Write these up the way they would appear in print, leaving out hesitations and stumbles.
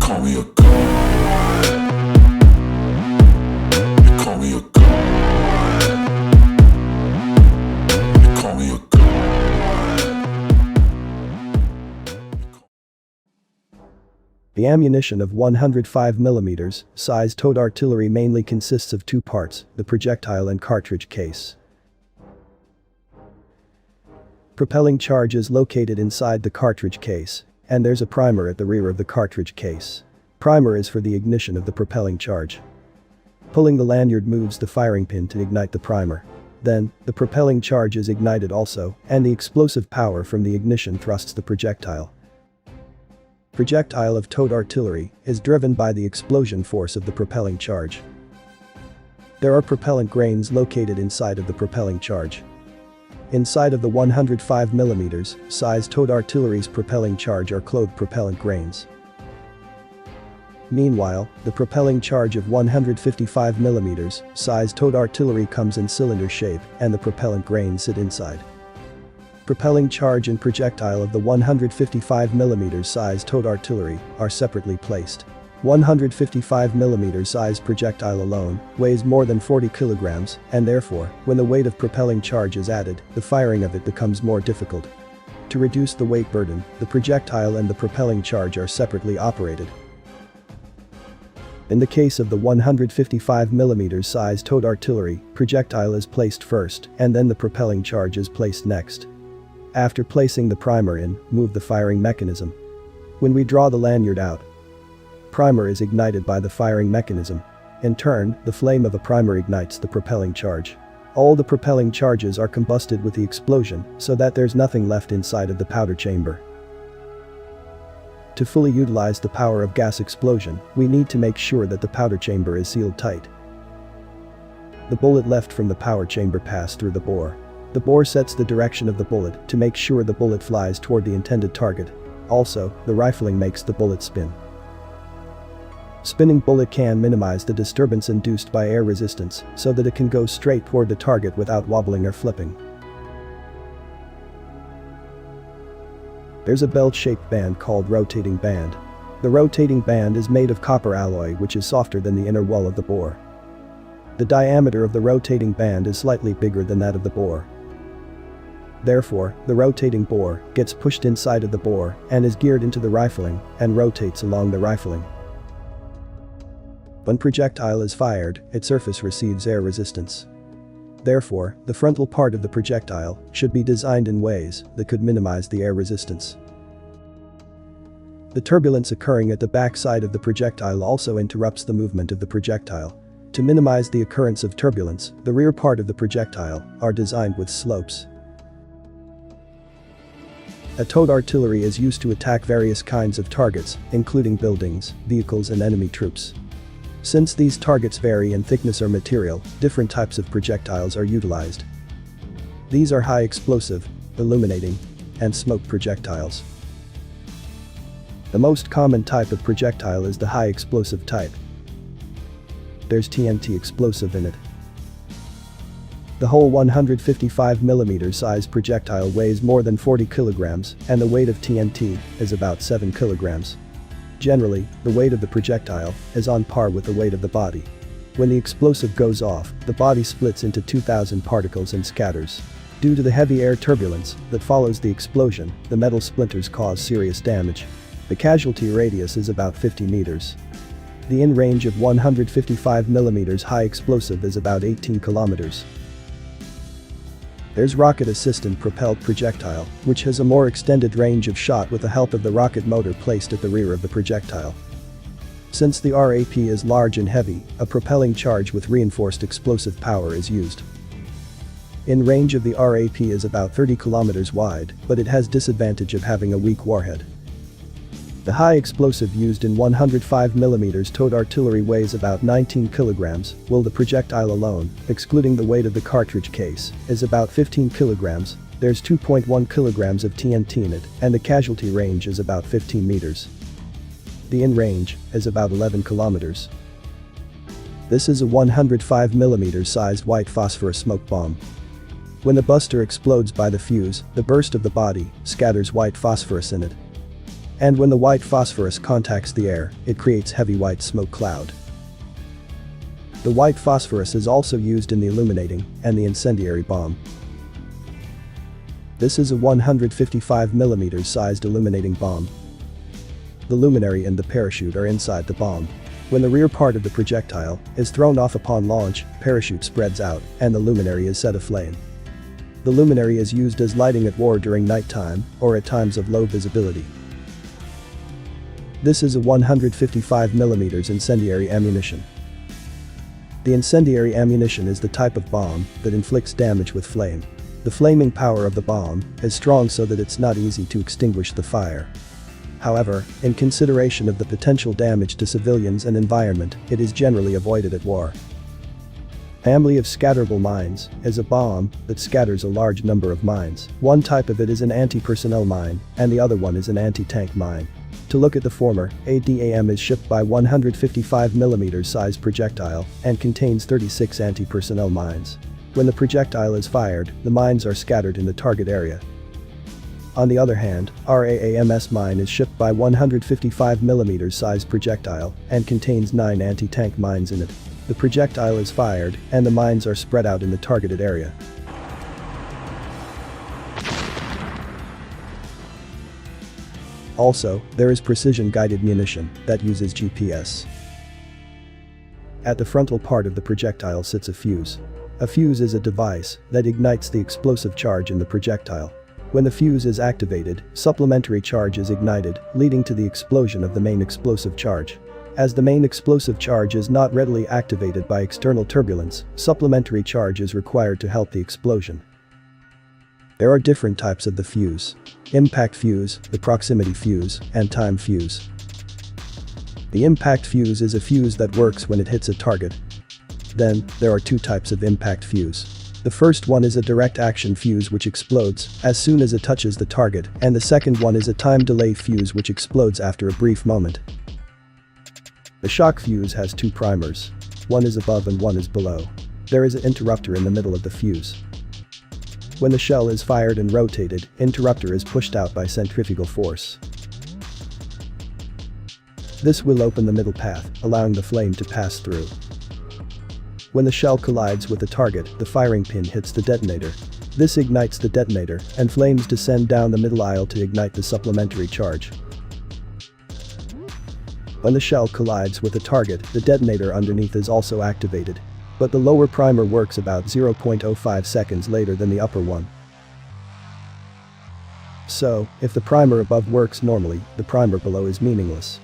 call me a god. You call me a god. You call me a god. The ammunition of 105mm size towed artillery mainly consists of two parts, the projectile and cartridge case. Propelling charge is located inside the cartridge case, and there's a primer at the rear of the cartridge case. Primer is for the ignition of the propelling charge. Pulling the lanyard moves the firing pin to ignite the primer. Then, the propelling charge is ignited also, and the explosive power from the ignition thrusts the projectile. Projectile of towed artillery is driven by the explosion force of the propelling charge. There are propellant grains located inside of the propelling charge. Inside of the 105mm size towed artillery's propelling charge are clothed propellant grains. Meanwhile, the propelling charge of 155mm size towed artillery comes in cylinder shape and the propellant grains sit inside. Propelling charge and projectile of the 155mm size towed artillery are separately placed. 155mm size projectile alone weighs more than 40 kilograms, and therefore, when the weight of propelling charge is added, the firing of it becomes more difficult. To reduce the weight burden, the projectile and the propelling charge are separately operated. In the case of the 155mm size towed artillery, projectile is placed first, and then the propelling charge is placed next. After placing the primer in, move the firing mechanism. When we draw the lanyard out, primer is ignited by the firing mechanism. In turn, the flame of a primer ignites the propelling charge. All the propelling charges are combusted with the explosion, so that there's nothing left inside of the powder chamber. To fully utilize the power of gas explosion, we need to make sure that the powder chamber is sealed tight. The bullet left from the power chamber passed through the bore. The bore sets the direction of the bullet to make sure the bullet flies toward the intended target. Also, the rifling makes the bullet spin. Spinning bullet can minimize the disturbance induced by air resistance so that it can go straight toward the target without wobbling or flipping. There's a belt-shaped band called rotating band. The rotating band is made of copper alloy which is softer than the inner wall of the bore. The diameter of the rotating band is slightly bigger than that of the bore. Therefore, the rotating bore gets pushed inside of the bore and is geared into the rifling and rotates along the rifling. When projectile is fired, its surface receives air resistance. Therefore, the frontal part of the projectile should be designed in ways that could minimize the air resistance. The turbulence occurring at the back side of the projectile also interrupts the movement of the projectile. To minimize the occurrence of turbulence, the rear part of the projectile are designed with slopes. A towed artillery is used to attack various kinds of targets, including buildings, vehicles and enemy troops. Since these targets vary in thickness or material, different types of projectiles are utilized. These are high explosive, illuminating, and smoke projectiles. The most common type of projectile is the high explosive type. There's TNT explosive in it. The whole 155mm size projectile weighs more than 40 kilograms, and the weight of TNT is about 7 kilograms. Generally, the weight of the projectile is on par with the weight of the body. When the explosive goes off, the body splits into 2,000 particles and scatters. Due to the heavy air turbulence that follows the explosion, the metal splinters cause serious damage. The casualty radius is about 50 meters. The in-range of 155mm high explosive is about 18 kilometers. There's rocket assistant propelled projectile, which has a more extended range of shot with the help of the rocket motor placed at the rear of the projectile. Since the RAP is large and heavy, a propelling charge with reinforced explosive power is used. In range of the RAP is about 30 kilometers wide, but it has disadvantage of having a weak warhead. The high explosive used in 105mm towed artillery weighs about 19 kilograms, while the projectile alone, excluding the weight of the cartridge case, is about 15 kilograms. There's 2.1 kilograms of TNT in it, and the casualty range is about 15 meters. The in-range is about 11 kilometers. This is a 105mm sized white phosphorus smoke bomb. When the buster explodes by the fuse, the burst of the body scatters white phosphorus in it. And when the white phosphorus contacts the air, it creates heavy white smoke cloud. The white phosphorus is also used in the illuminating and the incendiary bomb. This is a 155mm sized illuminating bomb. The luminary and the parachute are inside the bomb. When the rear part of the projectile is thrown off upon launch, parachute spreads out and the luminary is set aflame. The luminary is used as lighting at war during nighttime or at times of low visibility. This is a 155mm incendiary ammunition. The incendiary ammunition is the type of bomb that inflicts damage with flame. The flaming power of the bomb is strong so that it's not easy to extinguish the fire. However, in consideration of the potential damage to civilians and environment, it is generally avoided at war. Family of scatterable mines is a bomb that scatters a large number of mines. One type of it is an anti-personnel mine, and the other one is an anti-tank mine. To look at the former, a DAM is shipped by 155mm sized projectile and contains 36 anti-personnel mines. When the projectile is fired, the mines are scattered in the target area. On the other hand, RAAMS mine is shipped by 155mm sized projectile and contains 9 anti-tank mines in it. The projectile is fired and the mines are spread out in the targeted area. Also, there is precision-guided munition that uses GPS. At the frontal part of the projectile sits a fuse. A fuse is a device that ignites the explosive charge in the projectile. When the fuse is activated, supplementary charge is ignited, leading to the explosion of the main explosive charge. As the main explosive charge is not readily activated by external turbulence, supplementary charge is required to help the explosion. There are different types of the fuse: impact fuse, the proximity fuse, and time fuse. The impact fuse is a fuse that works when it hits a target. Then, there are two types of impact fuse. The first one is a direct action fuse which explodes as soon as it touches the target, and the second one is a time delay fuse which explodes after a brief moment. The shock fuse has two primers. One is above and one is below. There is an interrupter in the middle of the fuse. When the shell is fired and rotated, interrupter is pushed out by centrifugal force. This will open the middle path, allowing the flame to pass through. When the shell collides with the target, the firing pin hits the detonator. This ignites the detonator, and flames descend down the middle aisle to ignite the supplementary charge. When the shell collides with the target, the detonator underneath is also activated. But the lower primer works about 0.05 seconds later than the upper one. So, if the primer above works normally, the primer below is meaningless.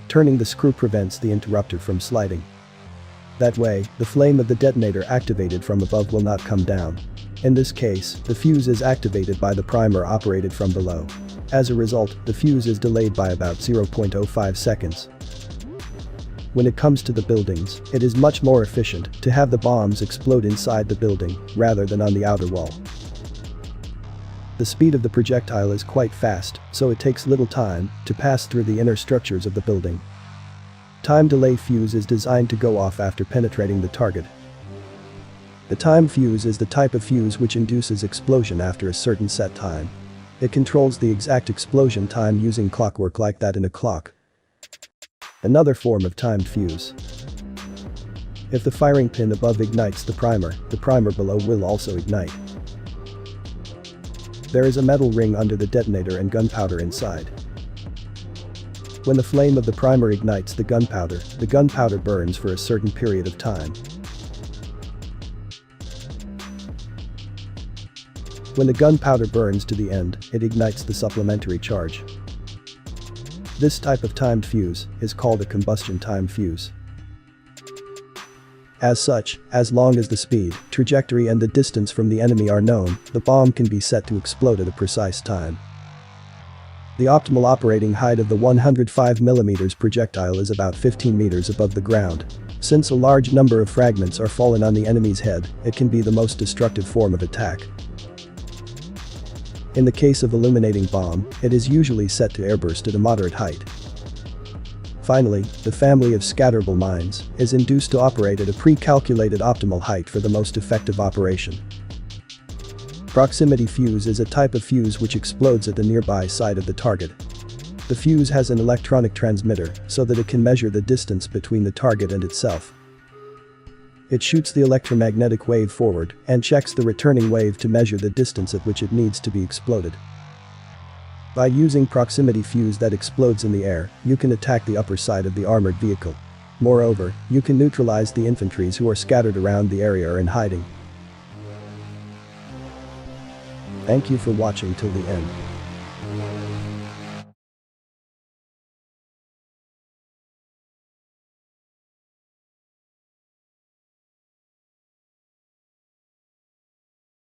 Turning the screw prevents the interrupter from sliding. That way, the flame of the detonator activated from above will not come down. In this case, the fuse is activated by the primer operated from below. As a result, the fuse is delayed by about 0.05 seconds. When it comes to the buildings, it is much more efficient to have the bombs explode inside the building rather than on the outer wall. The speed of the projectile is quite fast, so it takes little time to pass through the inner structures of the building. Time delay fuse is designed to go off after penetrating the target. The time fuse is the type of fuse which induces explosion after a certain set time. It controls the exact explosion time using clockwork like that in a clock. Another form of timed fuse. If the firing pin above ignites the primer below will also ignite. There is a metal ring under the detonator and gunpowder inside. When the flame of the primer ignites the gunpowder burns for a certain period of time. When the gunpowder burns to the end, it ignites the supplementary charge. This type of timed fuse is called a combustion time fuse. As such, as long as the speed, trajectory and the distance from the enemy are known, the bomb can be set to explode at a precise time. The optimal operating height of the 105mm projectile is about 15 meters above the ground. Since a large number of fragments are fallen on the enemy's head, it can be the most destructive form of attack. In the case of illuminating bomb, it is usually set to airburst at a moderate height. Finally, the family of scatterable mines is induced to operate at a pre-calculated optimal height for the most effective operation. Proximity fuse is a type of fuse which explodes at the nearby side of the target. The fuse has an electronic transmitter so that it can measure the distance between the target and itself. It shoots the electromagnetic wave forward and checks the returning wave to measure the distance at which it needs to be exploded. By using proximity fuse that explodes in the air, you can attack the upper side of the armored vehicle. Moreover, you can neutralize the infantries who are scattered around the area or in hiding. Thank you for watching till the end.